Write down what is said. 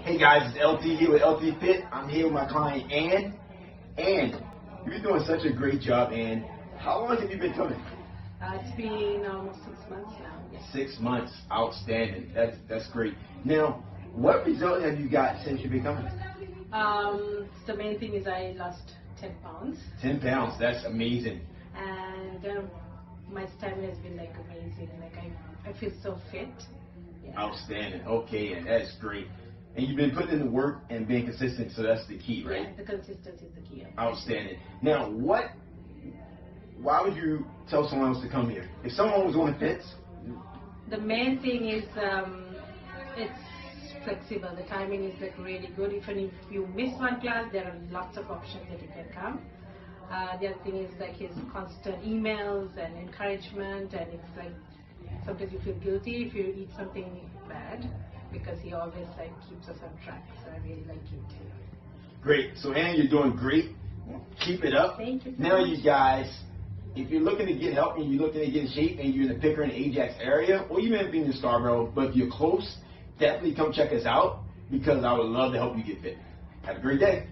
Hey guys, it's LT here with LT Fit. I'm here with my client Ann. Ann, you've been doing such a great job, Ann. How long have you been coming? It's been almost 6 months now. Yes. 6 months. Outstanding. That's great. Now, what result have you got since you've been coming? The main thing is I lost 10 pounds. 10 pounds. That's amazing. And my stamina has been like amazing. Like I feel so fit. Yeah. Outstanding. Okay, and that's great. And you've been putting in the work and being consistent, so that's the key, right? Yeah, the consistency is the key. Outstanding. Now, why would you tell someone else to come here? If someone was on the fence? The main thing is it's flexible. The timing is like really good. Even if you miss one class, there are lots of options that you can come. The other thing is like his constant emails and encouragement, and it's like sometimes you feel guilty if you eat something bad, because he always like keeps us on track. So I really like it too. Great. So Ann, you're doing great. Keep it up. Thank you. Now you guys, if you're looking to get help and you're looking to get in shape and you're in the Pickering Ajax area, or even if you're in Scarborough, but if you're close, definitely come check us out, because I would love to help you get fit. Have a great day.